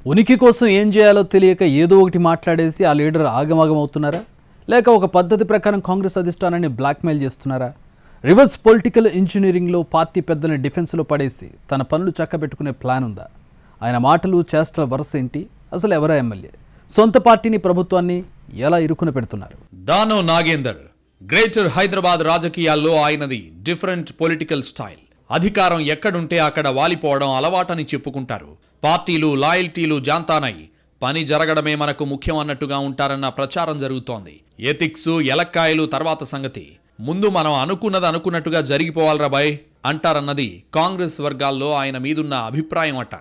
ఉనికి కోసం ఏం చేయాలో తెలియక ఏదో ఒకటి మాట్లాడేసి ఆ లీడర్ ఆగమాగం అవుతున్నారా? లేక ఒక పద్ధతి ప్రకారం కాంగ్రెస్ అధిష్టానాన్ని బ్లాక్మెయిల్ చేస్తున్నారా? రివర్స్ పొలిటికల్ ఇంజనీరింగ్లో పార్టీ పెద్దల్ని డిఫెన్స్లో పడేసి తన పనులు చక్కబెట్టుకునే ప్లాన్ ఉందా? ఆయన మాటలు చేష్టల వరుస ఏంటి? అసలు ఎవరా ఎమ్మెల్యే? సొంత పార్టీని ప్రభుత్వాన్ని ఎలా ఇరుకున పెడుతున్నారు? దానవ్ నాగేందర్ గ్రేటర్ హైదరాబాద్ రాజకీయాల్లో ఆయనది డిఫరెంట్ పొలిటికల్ స్టైల్. అధికారం ఎక్కడుంటే అక్కడ వాలిపోవడం అలవాటని చెప్పుకుంటారు. పార్టీలు లాయల్టీలు జాంతానై పని జరగడమే మనకు ముఖ్యం అన్నట్టుగా ఉంటారన్న ప్రచారం జరుగుతోంది. ఎథిక్స్ ఎలక్కాయలు తర్వాత సంగతి, ముందు మనం అనుకున్నట్టుగా జరిగిపోవాలరా బాయ్ అంటారన్నది కాంగ్రెస్ వర్గాల్లో ఆయన మీదున్న అభిప్రాయం అట.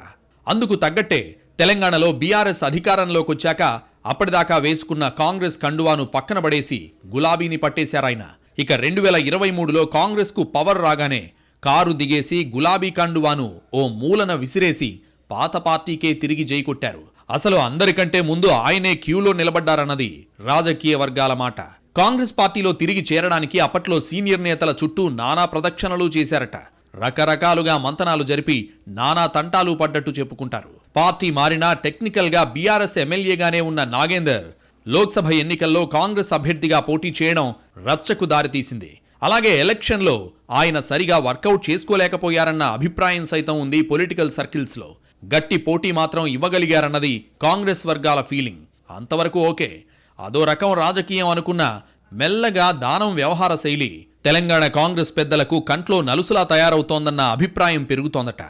అందుకు తగ్గట్టే తెలంగాణలో బీఆర్ఎస్ అధికారంలోకి వచ్చాక అప్పటిదాకా వేసుకున్న కాంగ్రెస్ కండువాను పక్కన పడేసి గులాబీని పట్టేశారాయన. ఇక 2023లో కాంగ్రెస్కు పవర్ రాగానే కారు దిగేసి గులాబీ కండువాను ఓ మూలన విసిరేసి పాత పార్టీకే తిరిగి జైకొట్టారు. అసలు అందరికంటే ముందు ఆయనే క్యూలో నిలబడ్డారన్నది రాజకీయ వర్గాల మాట. కాంగ్రెస్ పార్టీలో తిరిగి చేరడానికి అప్పట్లో సీనియర్ నేతల చుట్టూ నానా ప్రదక్షిణలు చేశారట. రకరకాలుగా మంతనాలు జరిపి నానా తంటాలు పడ్డట్టు చెప్పుకుంటారు. పార్టీ మారినా టెక్నికల్గా బీఆర్ఎస్ ఎమ్మెల్యేగానే ఉన్న నాగేందర్ లోక్సభ ఎన్నికల్లో కాంగ్రెస్ అభ్యర్థిగా పోటీ చేయడం రచ్చకు దారితీసింది. అలాగే ఎలక్షన్లో ఆయన సరిగా వర్కౌట్ చేసుకోలేకపోయారన్న అభిప్రాయం సైతం ఉంది పొలిటికల్ సర్కిల్స్లో. గట్టి పోటీ మాత్రం ఇవ్వగలిగారన్నది కాంగ్రెస్ వర్గాల ఫీలింగ్. అంతవరకు ఓకే. అదో రకం రాజకీయం అనుకున్న మెల్లగా దానం వ్యవహార శైలి తెలంగాణ కాంగ్రెస్ పెద్దలకు కంట్లో నలుసులా తయారవుతోందన్న అభిప్రాయం పెరుగుతోందట.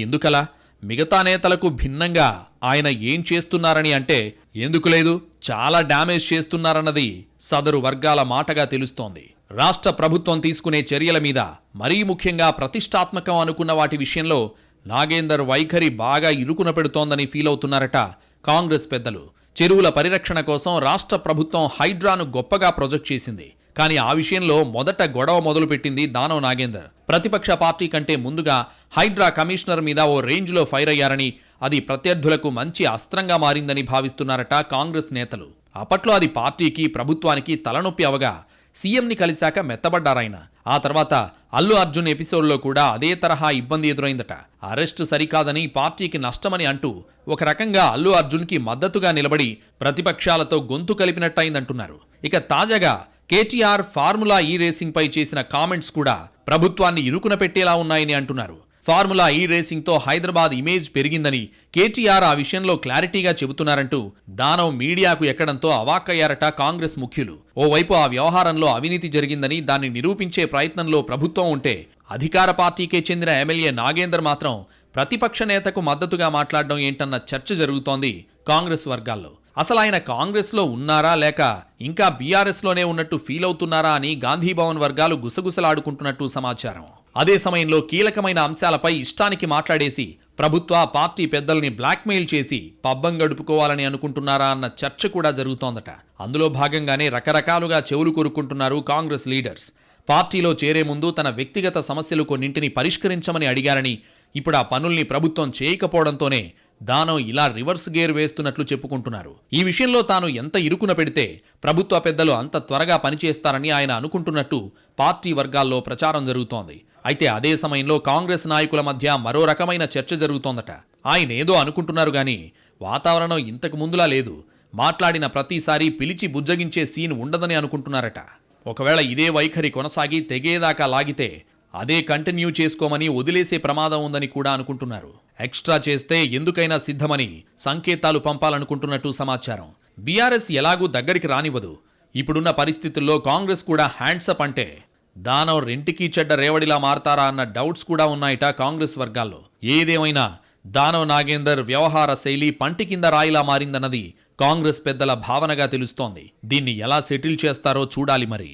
ఎందుకలా? మిగతా నేతలకు భిన్నంగా ఆయన ఏం చేస్తున్నారని అంటే ఎందుకు లేదు, చాలా డ్యామేజ్ చేస్తున్నారన్నది సదరు వర్గాల మాటగా తెలుస్తోంది. రాష్ట్ర ప్రభుత్వం తీసుకునే చర్యల మీద, మరీ ముఖ్యంగా ప్రతిష్టాత్మకం అనుకున్న వాటి విషయంలో నాగేందర్ వైఖరి బాగా ఇరుకున పెడుతోందని ఫీల్ అవుతున్నారట కాంగ్రెస్ పెద్దలు. చెరువుల పరిరక్షణ కోసం రాష్ట్ర ప్రభుత్వం హైడ్రాను గొప్పగా ప్రొజెక్ట్ చేసింది. కానీ ఆ విషయంలో మొదట గొడవ మొదలుపెట్టింది దానవ్ నాగేందర్. ప్రతిపక్ష పార్టీ కంటే ముందుగా హైడ్రా కమిషనర్ మీద ఓ రేంజ్లో ఫైర్ అయ్యారని, అది ప్రత్యర్థులకు మంచి అస్త్రంగా మారిందని భావిస్తున్నారట కాంగ్రెస్ నేతలు. అప్పట్లో అది పార్టీకి ప్రభుత్వానికి తలనొప్పి అవగా సీఎంని కలిశాక మెత్తబడ్డారాయన. ఆ తర్వాత అల్లు అర్జున్ ఎపిసోడ్లో కూడా అదే తరహా ఇబ్బంది ఎదురైందట. అరెస్టు సరికాదని, పార్టీకి నష్టమని అంటూ ఒక రకంగా అల్లు అర్జున్కి మద్దతుగా నిలబడి ప్రతిపక్షాలతో గొంతు కలిపినట్టయిందంటున్నారు. ఇక తాజాగా కేటీఆర్ ఫార్ములా ఈ రేసింగ్ పై చేసిన కామెంట్స్ కూడా ప్రభుత్వాన్ని ఇరుకున పెట్టేలా ఉన్నాయని అంటున్నారు. ఫార్ములా ఈ రేసింగ్తో హైదరాబాద్ ఇమేజ్ పెరిగిందని కేటీఆర్ ఆ విషయంలో క్లారిటీగా చెబుతున్నారంటూ దానవ్ మీడియాకు ఎక్కడంతో అవాక్కయ్యారట కాంగ్రెస్ ముఖ్యులు. ఓవైపు ఆ వ్యవహారంలో అవినీతి జరిగిందని దాన్ని నిరూపించే ప్రయత్నంలో ప్రభుత్వం ఉంటే, అధికార పార్టీకే చెందిన ఎమ్మెల్యే నాగేందర్ మాత్రం ప్రతిపక్ష నేతకు మద్దతుగా మాట్లాడడం ఏంటన్న చర్చ జరుగుతోంది కాంగ్రెస్ వర్గాల్లో. అసలు ఆయన కాంగ్రెస్లో ఉన్నారా లేక ఇంకా బీఆర్ఎస్లోనే ఉన్నట్టు ఫీల్ అవుతున్నారా అని గాంధీభవన్ వర్గాలు గుసగుసలాడుకుంటున్నట్టు సమాచారం. అదే సమయంలో కీలకమైన అంశాలపై ఇష్టానికి మాట్లాడేసి ప్రభుత్వ పార్టీ పెద్దల్ని బ్లాక్మెయిల్ చేసి పబ్బం గడుపుకోవాలని అనుకుంటున్నారా అన్న చర్చ కూడా జరుగుతోందట. అందులో భాగంగానే రకరకాలుగా చెవులు కొరుక్కుంటున్నారు కాంగ్రెస్ లీడర్స్. పార్టీలో చేరే ముందు తన వ్యక్తిగత సమస్యలు కొన్నింటిని పరిష్కరించమని అడిగారని, ఇప్పుడు ఆ పనుల్ని ప్రభుత్వం చేయకపోవడంతోనే దానవ్ ఇలా రివర్స్ గేర్ వేస్తున్నట్లు చెప్పుకుంటున్నారు. ఈ విషయంలో తాను ఎంత ఇరుకున పెడితే ప్రభుత్వ పెద్దలు అంత త్వరగా పనిచేస్తారని ఆయన అనుకుంటున్నట్టు పార్టీ వర్గాల్లో ప్రచారం జరుగుతోంది. అయితే అదే సమయంలో కాంగ్రెస్ నాయకుల మధ్య మరో రకమైన చర్చ జరుగుతోందట. ఆయన ఏదో అనుకుంటున్నారు గాని వాతావరణం ఇంతకు ముందులా లేదు. మాట్లాడిన ప్రతిసారి పిలిచి బుజ్జగించే సీన్ ఉండదని అనుకుంటున్నారట. ఒకవేళ ఇదే వైఖరి కొనసాగి తెగేదాకా లాగితే అదే కంటిన్యూ చేసుకోమని వదిలేసే ప్రమాదం ఉందని కూడా అనుకుంటున్నారు. ఎక్స్ట్రా చేస్తే ఎందుకైనా సిద్ధమని సంకేతాలు పంపాలనుకుంటున్నట్టు సమాచారం. బీఆర్ఎస్ ఎలాగూ దగ్గరికి రానివ్వదు. ఇప్పుడున్న పరిస్థితుల్లో కాంగ్రెస్ కూడా హ్యాండ్సప్ అంటే దానవ్ రెంటికి చెడ్డ రేవడిలా మారతారా అన్న డౌట్స్ కూడా ఉన్నాయట కాంగ్రెస్ వర్గాల్లో. ఏదేమైనా దానవ్ నాగేందర్ వ్యవహార శైలి పంటి కింద రాయిలా మారిందన్నది కాంగ్రెస్ పెద్దల భావనగా తెలుస్తోంది. దీన్ని ఎలా సెటిల్ చేస్తారో చూడాలి మరి.